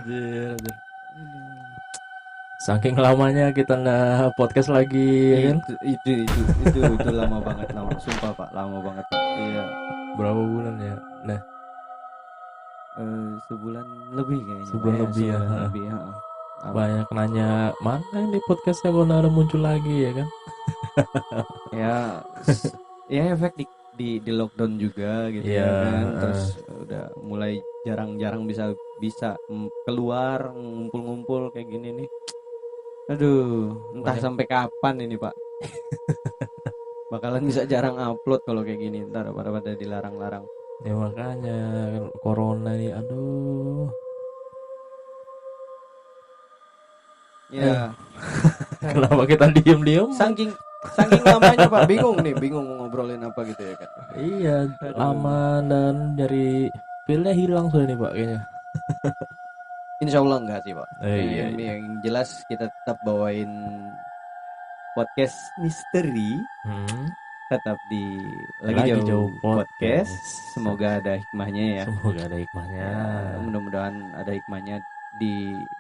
Anjir, anjir. Saking lamanya kita nggak podcast lagi, ya kan? Itu lama banget, lama sumpah Pak, lama banget Pak. Iya, Berapa bulan ya? Nah, sebulan lebih kayaknya Pak sebulan ya, lebih ya. sebulan Ha. lebih ya. Banyak nanya mana ini podcastnya kok nggak ada muncul lagi, ya kan? Ya, ya efek di lockdown juga gitu Iya. ya kan, terus eh. udah mulai jarang-jarang bisa bisa keluar ngumpul-ngumpul kayak gini nih. Aduh, entah Banyak. sampai kapan ini Pak. Bakalan bisa jarang upload kalau kayak gini, ntar pada dilarang-larang. Ya makanya kan corona nih, aduh. Eh, Ya, kenapa kita diem-diem? saking saking lamanya Pak, bingung mau ngobrolin apa gitu ya kan. Iya, Aduh, lama dan dari filenya hilang sudah nih Pak kayaknya. insya Allah enggak sih Pak. Iya, iya. Yang jelas kita tetap bawain podcast misteri, Hmm, tetap di lagi lagi jauh jauh podcast. podcast. Semoga ada hikmahnya ya. Semoga ada hikmahnya. Ya, mudah-mudahan ada hikmahnya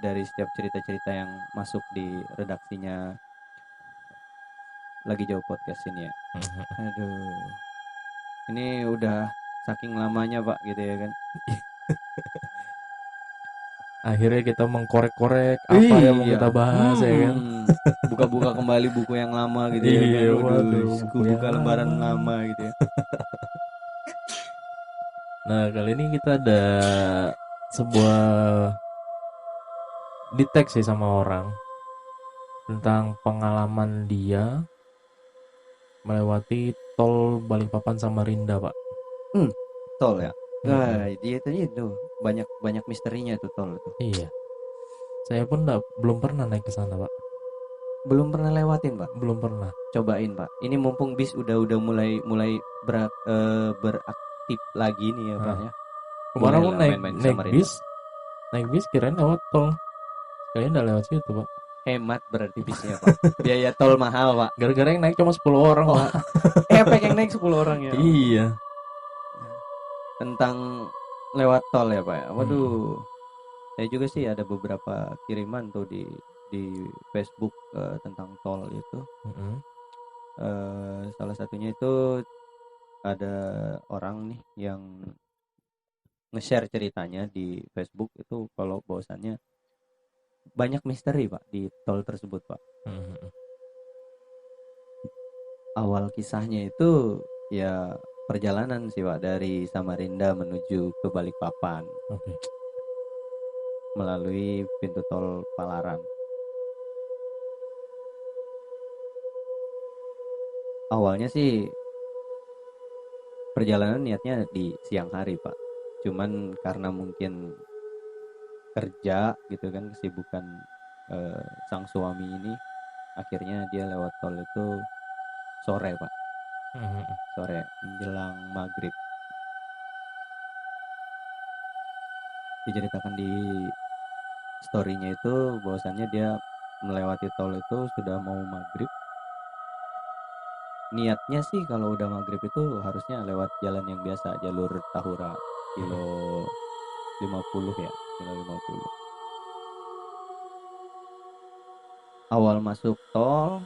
dari setiap cerita-cerita yang masuk di redaksinya lagi jauh podcast ini ya. Aduh, ini udah saking lamanya Pak gitu ya kan. Akhirnya kita mengkorek-korek apa yang mau Iya, kita bahas, ya kan? buka-buka kembali buku yang lama gitu ya kan. Iya, Waduh, waduh, buku yang buka lembaran lama. lama gitu ya. Nah, kali ini kita ada sebuah di tag sih sama orang tentang pengalaman dia melewati tol Balikpapan Samarinda, Pak. Hmm, tol ya. Mm-mm. Nah, dia tadi itu banyak banyak misterinya tuh tol itu. Iya, saya pun belum pernah naik ke sana, Pak. Belum pernah lewatin Pak. Belum pernah. Cobain Pak. Ini mumpung bis udah mulai beraktif lagi nih ya Pak Nah, ya. kemarin aku Bolehlah naik main-main di naik Samarinda. bis, kirain lewat tol. Kayaknya nggak lewat situ, Pak. Hemat berarti bisnya Pak. Biaya tol mahal Pak. Gara-gara yang naik cuma 10 orang, Oh, Pak. efek yang naik 10 orang ya. Iya. Tentang lewat tol ya Pak ya. Mm-mm. Waduh. Saya juga sih ada beberapa kiriman tuh di Facebook tentang tol itu. Mm-mm. Salah satunya itu ada orang nih yang nge-share ceritanya di Facebook itu kalau bahwasannya banyak misteri Pak di tol tersebut Pak. Mm-mm. Awal kisahnya itu ya perjalanan sih Pak dari Samarinda menuju ke Balikpapan Oke. melalui pintu tol Palaran. Awalnya sih perjalanan niatnya di siang hari Pak. Cuman karena mungkin kerja gitu kan, kesibukan sang suami ini, akhirnya dia lewat tol itu sore Pak. Mm-mm. Sore menjelang maghrib. Diceritakan di storynya itu bahwasannya dia melewati tol itu sudah mau maghrib. Niatnya sih kalau udah maghrib itu harusnya lewat jalan yang biasa, jalur Tahura kilo 50 ya, kilo 50. Awal masuk tol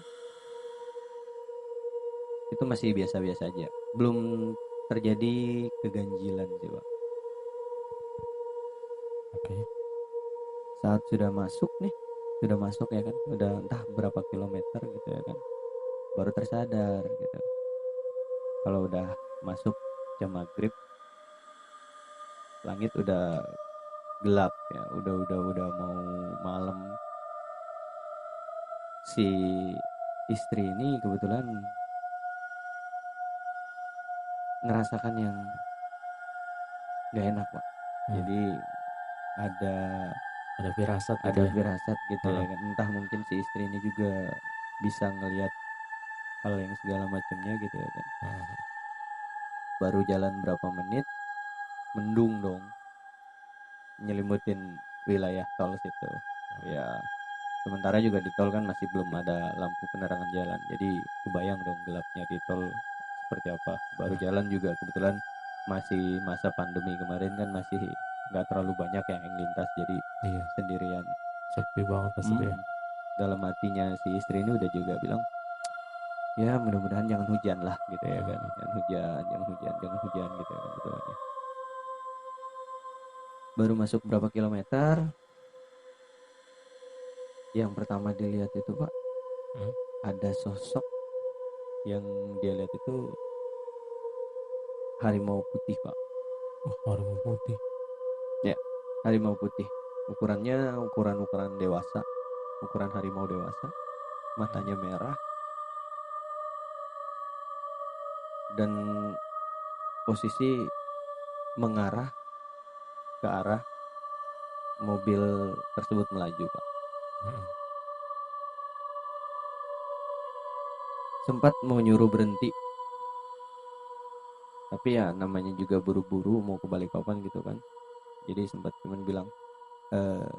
itu masih biasa-biasa aja, belum terjadi keganjilan sih Pak. Oke. Saat sudah masuk ya kan, udah entah berapa kilometer gitu ya kan, baru tersadar gitu kalau udah masuk jam maghrib, langit udah gelap ya, udah mau malam. Si istri ini kebetulan ngerasakan yang nggak enak Pak. Hmm. Jadi ada Ada firasat gitu ada ya. firasat gitu ya Heeh. kan, entah mungkin si istri ini juga bisa ngelihat hal yang segala macamnya gitu ya kan. Heeh. Baru jalan berapa menit mendung dong nyelimutin wilayah tol situ ya. Sementara juga di tol kan masih belum ada lampu penerangan jalan, jadi kebayang dong gelapnya di tol seperti apa. Baru jalan juga kebetulan masih masa pandemi kemarin kan, masih nggak terlalu banyak yang lintas, jadi Iya, sendirian. sepi banget pasti tuh ya. Dalam hatinya si istri ini udah juga bilang, ya mudah-mudahan jangan hujan lah gitu ya kan, jangan hujan, jangan hujan, jangan hujan gitu ya kan doanya. Baru masuk berapa kilometer, yang pertama dilihat itu Pak, Hmm. ada sosok yang dia lihat itu harimau putih Pak. Oh, harimau putih. Ya, harimau putih. Ukurannya ukuran dewasa, ukuran harimau dewasa, matanya merah, dan posisi mengarah ke arah mobil tersebut melaju Pak. Hmm. Sempat mau nyuruh berhenti, tapi ya namanya juga buru-buru mau ke Balikpapan gitu kan, jadi sempat cuman bilang, eh,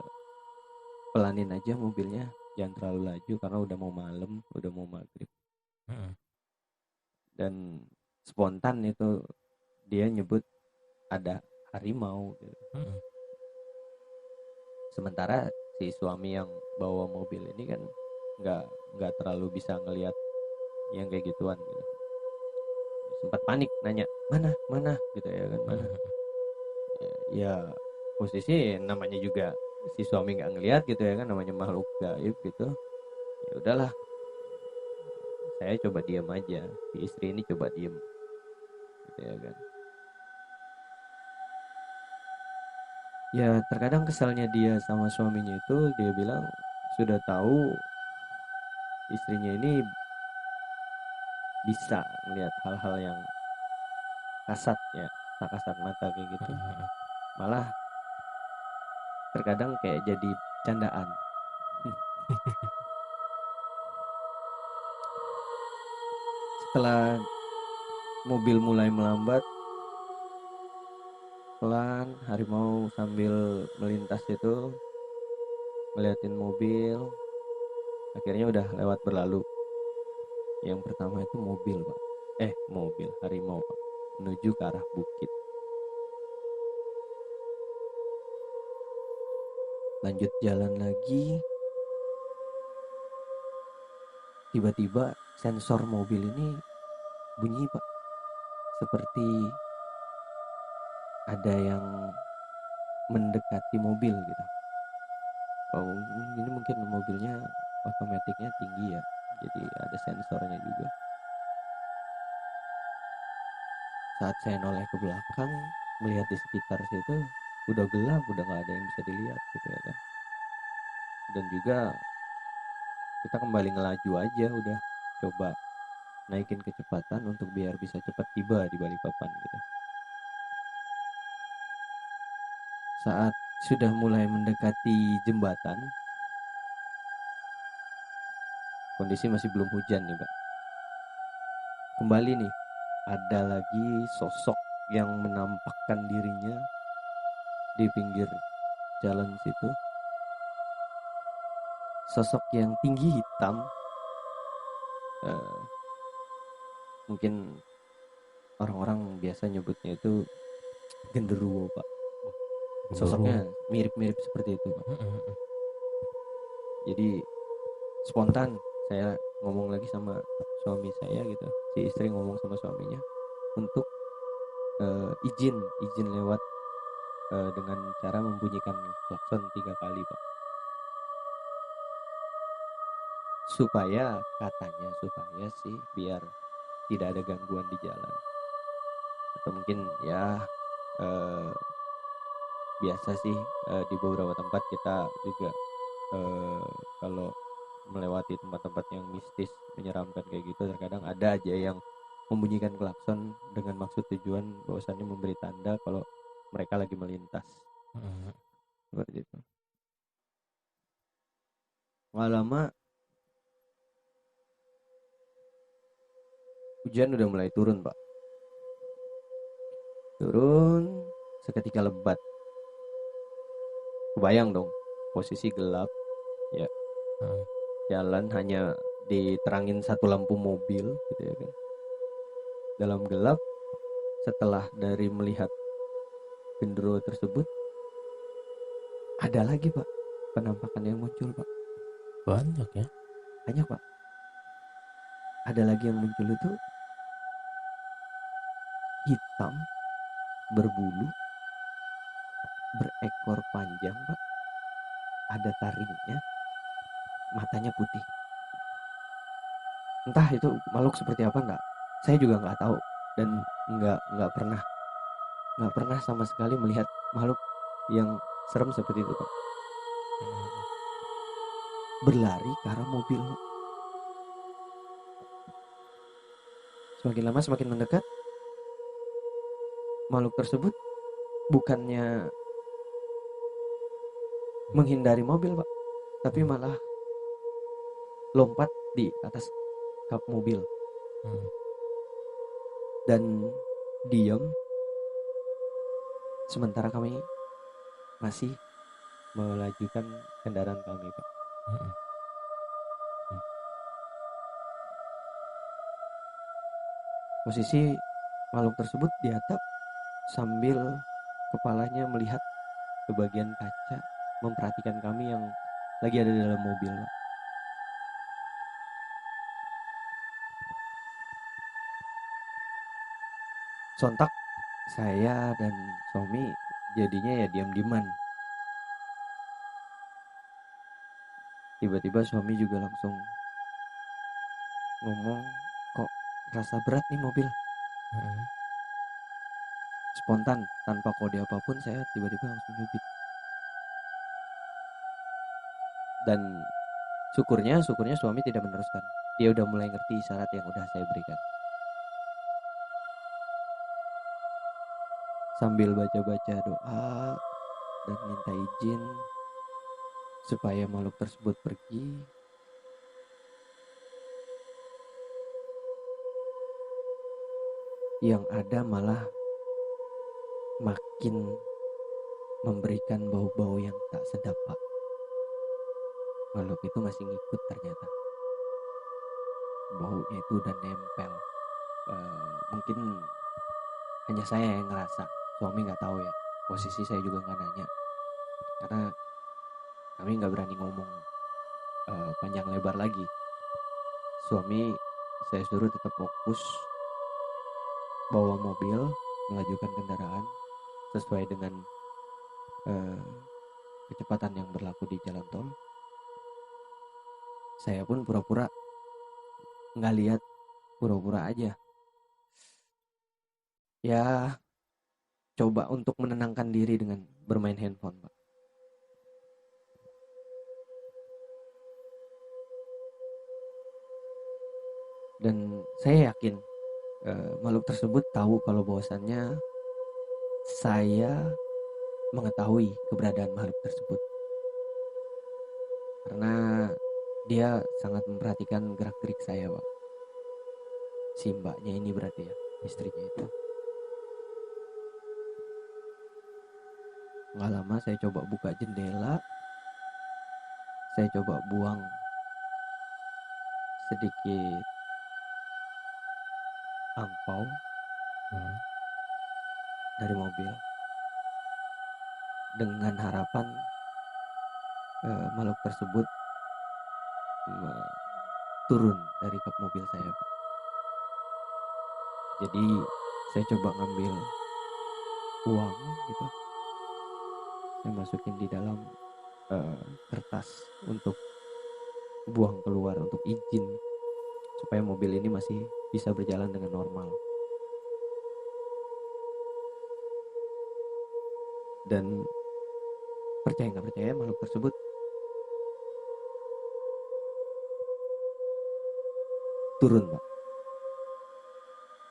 pelanin aja mobilnya, jangan terlalu laju karena udah mau malam, udah mau maghrib. Hmm. Dan spontan itu dia nyebut ada harimau gitu. Hmm. Sementara si suami yang bawa mobil ini kan nggak nggak terlalu bisa ngelihat yang kayak gituan gitu. Sempat panik nanya, mana mana gitu ya kan, mana. Hmm. Ya posisi namanya juga si suami nggak ngelihat gitu ya kan, namanya makhluk gaib gitu. Ya udahlah, saya coba diem aja, si istri ini coba diem gitu ya kan. Ya terkadang kesalnya dia sama suaminya itu, dia bilang sudah tahu istrinya ini bisa melihat hal-hal yang kasat ya, tak kasat mata kayak gitu, Hmm. malah terkadang kayak jadi candaan. Setelah mobil mulai melambat pelan, harimau sambil melintas itu ngeliatin mobil, akhirnya udah lewat berlalu. Yang pertama itu mobil Pak, mobil harimau Pak, menuju ke arah bukit. Lanjut jalan lagi, tiba-tiba sensor mobil ini bunyi Pak, seperti ada yang mendekati mobil gitu. Oh, ini mungkin mobilnya otomatiknya tinggi ya, jadi ada sensornya juga. Saat saya noleh ke belakang, melihat di sekitar situ udah gelap, udah nggak ada yang bisa dilihat gitu ya kan. Dan juga kita kembali ngelaju aja, udah coba naikin kecepatan untuk biar bisa cepat tiba di Balikpapan gitu. Saat sudah mulai mendekati jembatan, kondisi masih belum hujan nih Pak. Kembali nih, ada lagi sosok yang menampakkan dirinya di pinggir jalan situ. Sosok yang tinggi hitam, eh, mungkin orang-orang biasa nyebutnya itu genderuwo Pak. Genderuwo. Sosoknya mirip-mirip seperti itu Pak. Hmm. Jadi spontan saya ngomong lagi sama suami saya gitu, si istri ngomong sama suaminya untuk izin izin lewat, dengan cara membunyikan klakson 3 kali Pak, supaya katanya supaya sih biar tidak ada gangguan di jalan, atau mungkin ya eh, biasa sih, di beberapa tempat kita juga, eh, kalau melewati tempat-tempat yang mistis menyeramkan kayak gitu, terkadang ada aja yang membunyikan klakson dengan maksud tujuan bahwasannya memberi tanda kalau mereka lagi melintas Hmm. seperti itu. Nggak lama hujan udah mulai turun Pak, turun seketika lebat. Kebayang dong posisi gelap ya, Hmm. jalan hanya diterangin satu lampu mobil gitu ya kan. Dalam gelap, setelah dari melihat genderuwo tersebut, ada lagi Pak penampakan yang muncul Pak. Banyak ya. Banyak Pak. Ada lagi yang muncul itu hitam, berbulu, berekor panjang Pak, ada taringnya, matanya putih. Entah itu makhluk seperti apa enggak, saya juga nggak tahu, dan nggak pernah sama sekali melihat makhluk yang serem seperti itu Pak. Berlari ke arah mobil. Semakin lama semakin mendekat. Makhluk tersebut bukannya menghindari mobil Pak, tapi malah lompat di atas kap mobil dan diam sementara kami masih melajukan kendaraan kami Pak. Posisi makhluk tersebut di atap sambil kepalanya melihat ke bagian kaca, memperhatikan kami yang lagi ada di dalam mobil Pak. Sontak saya dan suami jadinya ya diam-diaman. Tiba-tiba suami juga langsung ngomong, kok rasa berat nih mobil. Spontan tanpa kode apapun saya tiba-tiba langsung nyubit. Dan syukurnya suami tidak meneruskan. Dia udah mulai ngerti isyarat yang udah saya berikan. Sambil baca-baca doa dan minta izin supaya makhluk tersebut pergi, yang ada malah makin memberikan bau-bau yang tak sedap Pak. Makhluk itu masih ngikut ternyata. Baunya itu udah nempel. Mungkin hanya saya yang ngerasa, suami nggak tahu ya. Posisi saya juga nggak nanya, karena kami nggak berani ngomong panjang lebar lagi. Suami saya suruh tetap fokus bawa mobil, melajukan kendaraan sesuai dengan kecepatan yang berlaku di jalan tol. Saya pun pura-pura nggak lihat, pura-pura aja. Ya, coba untuk menenangkan diri dengan bermain handphone, Pak. Dan saya yakin makhluk tersebut tahu kalau bahwasannya saya mengetahui keberadaan makhluk tersebut, karena dia sangat memperhatikan gerak-gerik saya, Pak. Si mbaknya ini berarti ya, istrinya itu. Nggak lama saya coba buka jendela, saya coba buang sedikit angpau dari mobil dengan harapan makhluk tersebut turun dari kap mobil saya, Pak. Jadi saya coba ngambil uang gitu, saya masukin di dalam kertas untuk buang keluar, untuk izin supaya mobil ini masih bisa berjalan dengan normal. Dan percaya nggak percaya, makhluk tersebut turun, Pak.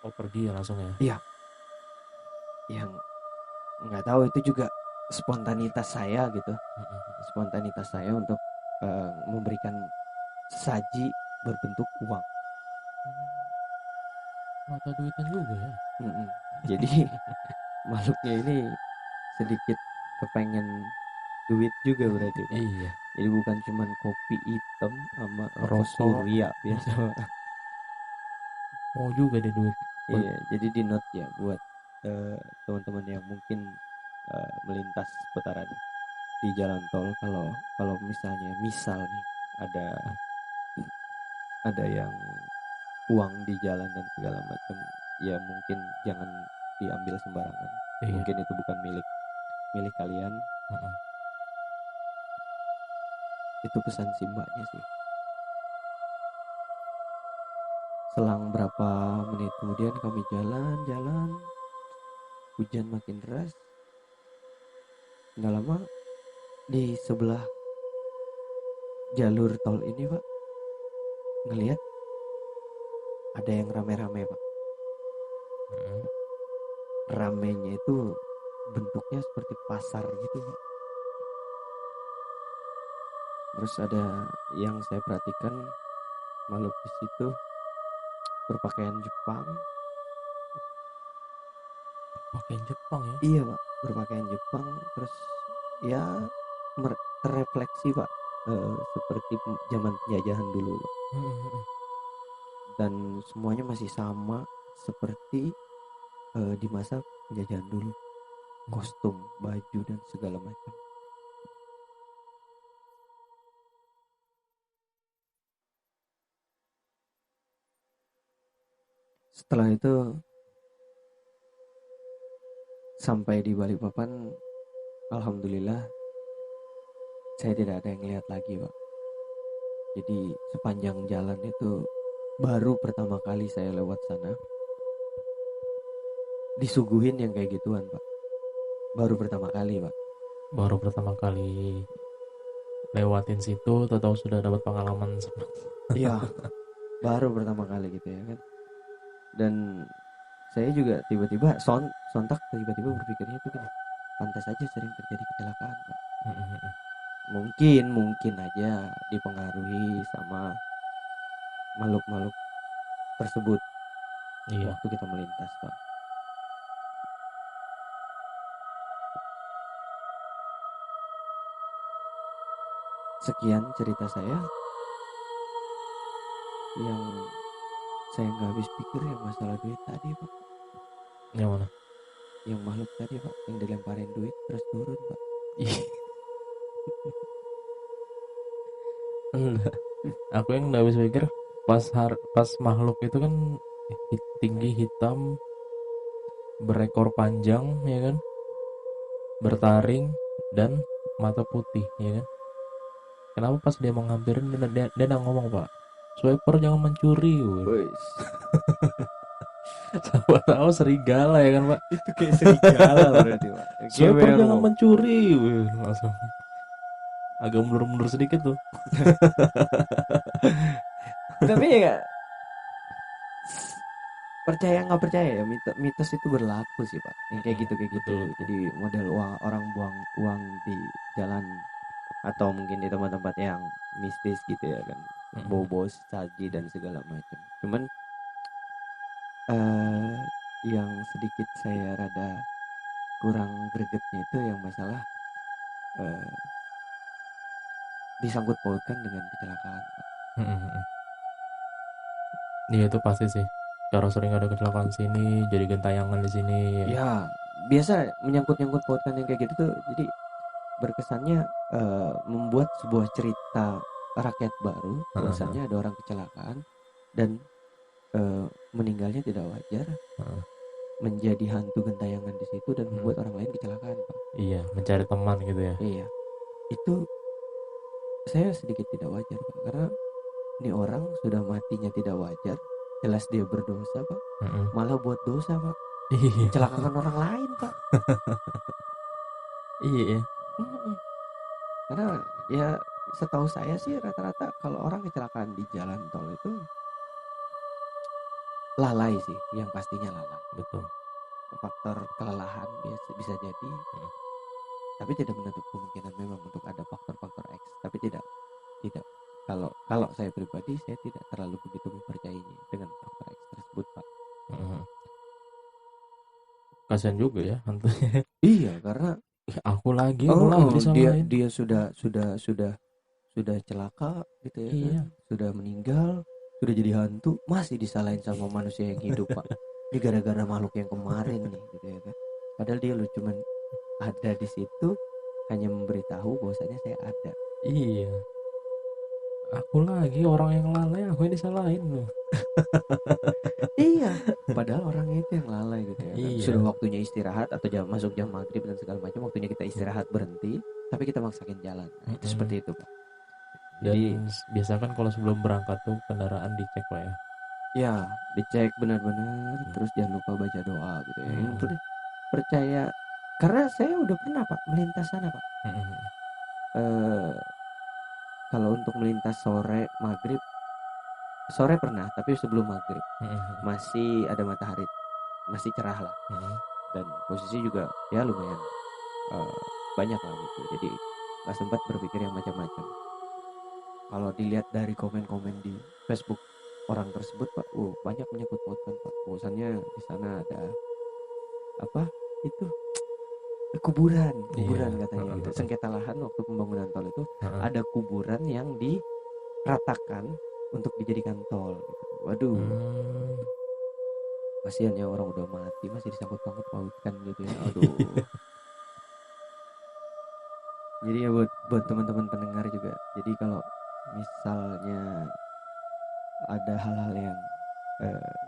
Oh, pergi ya langsung ya? Iya. Yang nggak tahu itu juga spontanitas saya gitu, spontanitas saya untuk memberikan saji berbentuk uang. Mata duitan juga ya. Jadi makhluknya ini sedikit kepengen duit juga berarti, Pak. Iya. Jadi bukan cuman kopi hitam sama rokok Rokok. Surya biasa. Mau juga deh duit. Iya, jadi di note ya buat teman-teman yang mungkin melintas putaran di jalan tol, kalau kalau misalnya misal nih ada yang uang di jalan dan segala macam, ya mungkin jangan diambil sembarangan. Iya. Mungkin itu bukan milik milik kalian. Heeh. Itu pesan si mbaknya sih. Selang berapa menit kemudian kami jalan-jalan, hujan makin deras. Nggak lama di sebelah jalur tol ini pak, ngelihat ada yang rame-rame pak. Heeh. Ramenya itu bentuknya seperti pasar gitu pak. Terus ada yang saya perhatikan, makhluk di situ berpakaian Jepang. Pakaian Jepang ya. Iya pak, berpakaian Jepang. Terus ya terrefleksi pak, seperti zaman penjajahan dulu pak. Heeh. Dan semuanya masih sama seperti di masa penjajahan dulu. Kostum, baju dan segala macam. Setelah itu sampai di Balikpapan, alhamdulillah saya tidak ada yang lihat lagi pak. Jadi sepanjang jalan itu baru pertama kali saya lewat sana disuguhin yang kayak gituan pak. Baru pertama kali pak. Baru pertama kali lewatin situ, tahu sudah dapat pengalaman Iya, baru pertama kali gitu ya kan. Dan saya juga tiba-tiba sontak tiba-tiba berpikirnya itu gini, pantas aja sering terjadi kecelakaan pak. Heeh. Mungkin aja dipengaruhi sama makhluk-makhluk tersebut Iya. waktu kita melintas pak. Sekian cerita saya yang saya nggak habis pikir yang masalah duit tadi pak. Yang mana? Yang makhluk tadi pak, yang dilemparin duit terus turun pak. Ih, enggak. Aku yang nggak habis pikir pas makhluk itu kan tinggi, hitam, berekor panjang ya kan, bertaring dan mata putih ya kan. Kenapa pas dia mau ngampirin dia nggak ngomong pak, swiper jangan mencuri. Wes. Siapa tahu serigala ya kan pak, Itu kayak serigala berarti pak. swiper GWR jangan mau. mencuri. Langsung agak mundur-mundur sedikit tuh. Tapi ya percaya nggak percaya ya, mitos itu berlaku sih pak. Yang kayak gitu kayak gitu. Betul. Jadi model uang, orang buang uang di jalan atau mungkin di tempat-tempat yang mistis gitu ya kan, bau-bau saji dan segala macam. Cuman yang sedikit saya rada kurang gregetnya itu yang masalah eh, disangkut pautkan dengan kecelakaan pak. Iya itu pasti sih. Karena sering ada kecelakaan sini, jadi gentayangan di sini. Ya biasa menyangkut-nyangkut pautkan yang kayak gitu tuh, jadi berkesannya membuat sebuah cerita rakyat baru bahwasanya ada orang kecelakaan dan meninggalnya tidak wajar, menjadi hantu gentayangan di situ dan membuat orang lain kecelakaan pak. Iya, mencari teman gitu ya. Iya, itu saya sedikit tidak wajar pak, karena ini orang sudah matinya tidak wajar, jelas dia berdosa pak, malah buat dosa pak, mencelakakan orang lain pak. Iya. Karena ya setahu saya sih rata-rata kalau orang kecelakaan di jalan tol itu lalai sih, yang pastinya lalai. Betul. Faktor kelelahan bisa jadi, tapi tidak menutup kemungkinan memang untuk ada faktor-faktor X. Tapi tidak kalau saya pribadi saya tidak terlalu begitu mempercayainya dengan faktor X tersebut pak. Kasian juga ya hantunya. Iya, karena aku lagi ngulang disalahin. dia sudah celaka gitu ya Iya. kan? Sudah meninggal, sudah jadi hantu, masih disalahin sama manusia yang hidup pak. Ini gara-gara makhluk yang kemarin nih gitu ya kan. Padahal dia lu cuman ada di situ hanya memberitahu bahwasanya saya ada. Iya, aku lagi orang yang lalai, aku yang disalahin loh. Iya, padahal orangnya itu yang lalai gitu ya kan. Sudah Iya. waktunya istirahat atau masuk jam maghrib dan segala macam, waktunya kita istirahat berhenti, tapi kita maksakin jalan. Nah, itu Mm-mm. seperti itu, Pak. Dan Jadi biasa kan kalau sebelum berangkat tuh kendaraan dicek Pak ya. ya dicek benar-benar, Mm. terus jangan lupa baca doa gitu ya. Yang Mm-mm. percaya, karena saya udah pernah Pak melintas sana Pak. Mm-mm. Eh, Kalau untuk melintas sore maghrib, sore pernah, tapi sebelum maghrib Mm-mm. masih ada matahari, masih cerah lah, Mm-mm. dan posisi juga ya lumayan eh, banyak lah gitu. Jadi nggak sempat berpikir yang macam-macam. Kalau dilihat dari komen-komen di Facebook orang tersebut Pak, banyak menyangkut pautkan Pak. Bahwasannya di sana ada apa itu, kuburan, Iya. kuburan katanya gitu. Mm-mm. Sengketa lahan waktu pembangunan tol itu Mm-mm. ada kuburan yang diratakan untuk dijadikan tol gitu. Waduh, Hmm. kasihan ya, orang udah mati masih disangkut pautkan pautkan gitu ya. Aduh. Jadi ya buat teman-teman pendengar juga. Jadi kalau misalnya ada hal-hal yang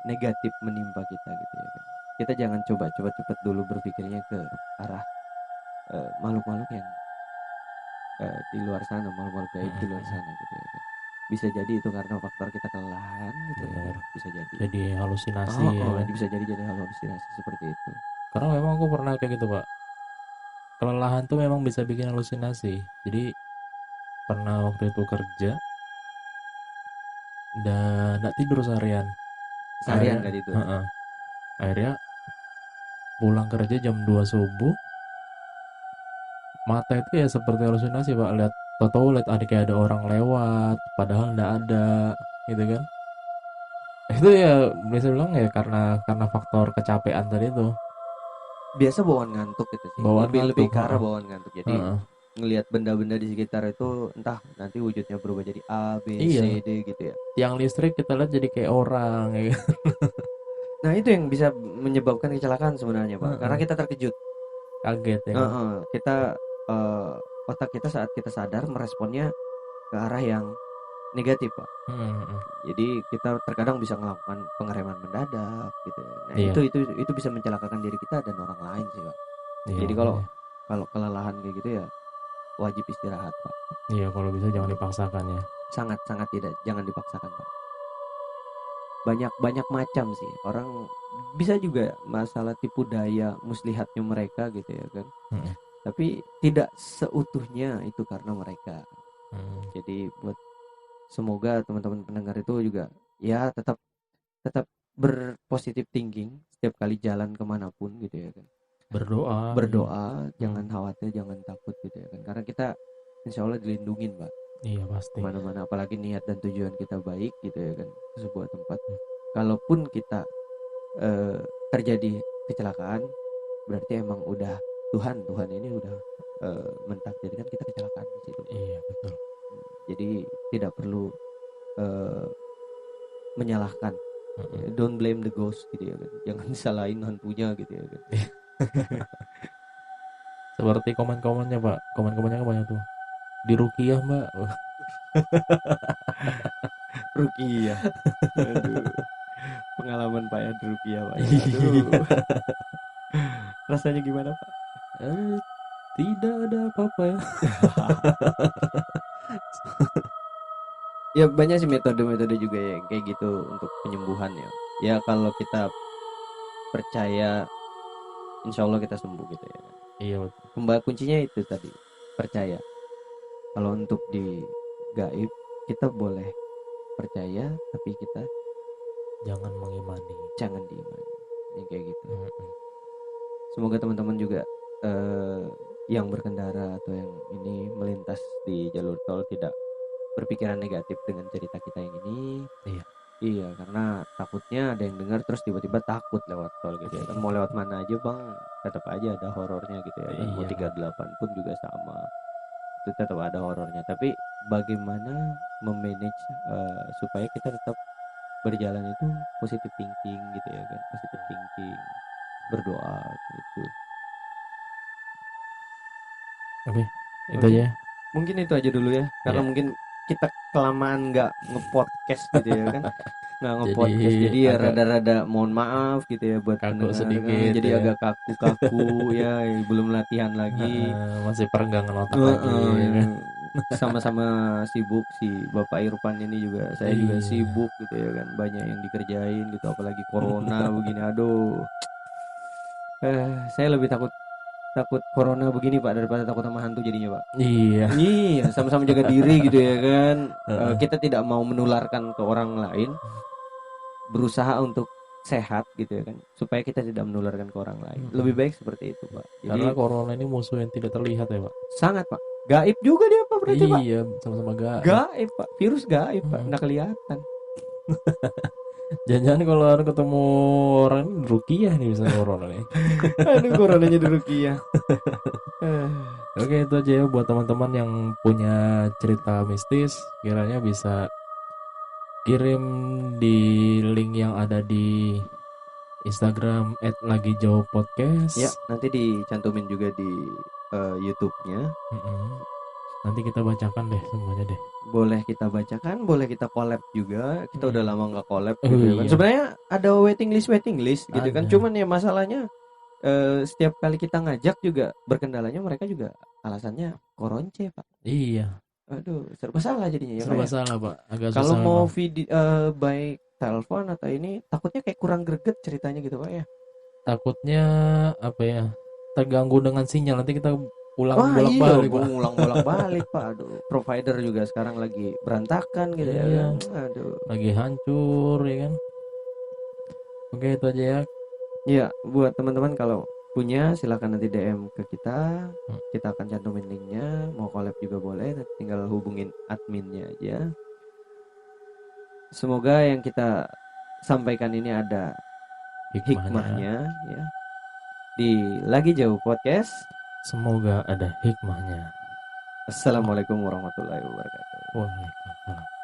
negatif menimpa kita gitu ya kan. Kita jangan coba cepet dulu berpikirnya ke arah makhluk-makhluk yang di luar sana, makhluk-makhluk gaib di luar Mm-mm. sana gitu ya kan. Bisa jadi itu karena faktor kita kelelahan gitu ya kan. Bener. Bisa jadi. Jadi halusinasi Oh, ya oh, kan. bisa jadi halusinasi seperti itu. Karena memang aku pernah kayak gitu Pak. Kelelahan tuh memang bisa bikin halusinasi. Jadi pernah waktu itu kerja dan nggak tidur seharian. Seharian Akhirnya, gak tidur. heeh. Akhirnya pulang kerja jam 2 subuh, mata itu ya seperti halusinasi Pak. Lihat kayak ada orang lewat, padahal nggak ada, gitu kan. Itu ya bisa bilang ya karena faktor kecapean tadi tuh, Biasa bawaan ngantuk gitu sih. bawaan Lebih lebih ngantuk, ke arah heeh. bawaan ngantuk. Jadi Heeh. ngelihat benda-benda di sekitar itu entah nanti wujudnya berubah jadi A, B, Iya, C, D gitu ya. tiang listrik kita lihat jadi kayak orang, ya kan? Nah, itu yang bisa menyebabkan kecelakaan sebenarnya, Pak. Karena Heeh. kita terkejut. Kaget ya kan. Heeh, kita eh, otak kita saat kita sadar meresponnya ke arah yang negatif, Pak. Heeh. Jadi kita terkadang bisa melakukan pengereman mendadak gitu ya. Nah, Iya, itu bisa mencelakakan diri kita dan orang lain sih, Pak. iya Jadi kalau makanya. kalau kelelahan kayak gitu ya wajib istirahat, Pak. Iya kalau bisa jangan dipaksakan ya. Sangat-sangat tidak, jangan dipaksakan, Pak. Banyak banyak macam sih. Orang bisa juga masalah tipu daya muslihatnya mereka gitu ya kan. Heeh. Tapi tidak seutuhnya itu karena mereka. Heeh. Jadi buat semoga teman-teman pendengar itu juga ya tetap tetap berpositif thinking setiap kali jalan kemanapun gitu ya kan. Berdoa aja. Berdoa, Hmm. jangan khawatir, jangan takut gitu ya kan. Karena kita insya Allah dilindungin, Pak, Iya pasti. kemana-mana. Apalagi niat dan tujuan kita baik gitu ya kan, ke sebuah tempat. Hmm. Kalaupun kita terjadi kecelakaan, berarti emang udah Tuhan ini udah mentakdirkan kita kecelakaan di situ, Pak. Iya betul. Jadi tidak perlu eh, menyalahkan. Heeh. Don't blame the ghost gitu ya kan. Jangan disalahin hantunya gitu ya kan. Seperti komen-komennya Pak. Komen-komennya kan banyak tuh. Di Rukiah Mbak. Rukiah. Aduh, pengalaman Pak ya di Rukiah, Pak ya. Iya. Aduh, rasanya gimana, Pak? Eh, tidak ada apa-apa ya. Ya banyak sih metode-metode juga yang kayak gitu untuk penyembuhan ya. Ya kalau kita percaya, insya Allah kita sembuh gitu ya kan. Iya betul. Kembali kuncinya itu tadi, percaya. Kalau untuk di gaib kita boleh percaya, tapi kita Jangan mengimani. jangan diimani. Ini kayak gitu. Heeh. Semoga teman-teman juga eh, yang berkendara atau yang ini melintas di jalur tol tidak berpikiran negatif dengan cerita kita yang ini. Iya. Iya, karena takutnya ada yang dengar terus tiba-tiba takut lewat tol gitu ya kan. Mau lewat mana aja bang, tetap aja ada horornya gitu ya kan. Mau Iya Pak. 38 pun juga sama, itu tetap ada horornya. Tapi bagaimana memanage supaya kita tetap berjalan itu positive thinking gitu ya kan. Positive thinking, berdoa gitu. Oke, itu Oke, aja. mungkin itu aja dulu ya, karena Ya, mungkin kita kelamaan nggak ngepodcast gitu ya kan, nggak jadi ngepodcast, jadi ya agak rada-rada mohon maaf gitu ya buat kaku pendengar, sedikit jadi ya. agak kaku-kaku ya, belum latihan lagi. Masih perenggangan otak lagi Heeh, ya ya. kan. Sama-sama sibuk, si Bapak Irfan ini juga, saya juga Iya. sibuk gitu ya kan, banyak yang dikerjain gitu, apalagi corona begini, aduh. Saya lebih takut takut corona begini Pak daripada takut sama hantu jadinya Pak. Iya. Iya, sama-sama jaga diri gitu ya kan. Heeh. Kita tidak mau menularkan ke orang lain, berusaha untuk sehat gitu ya kan, supaya kita tidak menularkan ke orang lain. Lebih Mm-mm. baik seperti itu Pak. Jadi Karena corona ini musuh yang tidak terlihat ya, Pak. sangat Pak. Gaib juga dia Pak berarti Pak. Iya, sama-sama gaib. Gaib Pak. Virus gaib Pak. Mm. Nggak kelihatan. Jangan-jangan kalau orang ketemu orang ini rukiah nih misalnya corona nih. Aduh, coronanya di Rukiah. Eh, Oke, itu aja ya buat teman-teman yang punya cerita mistis, kiranya bisa kirim di link yang ada di Instagram Ya, @lagijauhpodcast. nanti dicantumin juga di YouTube-nya. Mm-mm. Nanti kita bacakan deh semuanya deh. Boleh kita bacakan, boleh kita collab juga. Kita udah Mm. lama nggak collab Oh gitu ya kan. iya, Sebenarnya ada waiting list gitu kan. ada. Cuman ya masalahnya setiap kali kita ngajak juga berkendalanya mereka juga alasannya koronce Pak. Iya, Aduh, serba salah jadinya ya Pak serba ya. salah, Pak. Agak Kalau susah mau memang. video baik telepon atau ini takutnya kayak kurang greget ceritanya gitu Pak ya. Takutnya apa ya? Terganggu dengan sinyal. Nanti kita pulang Wah iya, bolak-balik, Pak. ngulang bolak-balik Pak. Aduh, provider juga sekarang lagi berantakan gitu ya kan. Iya, Aduh. lagi hancur ya kan. Oke, itu aja ya. Iya, buat teman-teman kalau punya silakan nanti DM ke kita. Hmm. Kita akan cantumin linknya. Mau collab juga boleh, nanti tinggal hubungin adminnya aja. Semoga yang kita sampaikan ini ada Hikmahnya. hikmahnya ya. Di Lagi Jauh Podcast. Semoga ada hikmahnya. Assalamualaikum warahmatullahi wabarakatuh. Waalaikumsalam.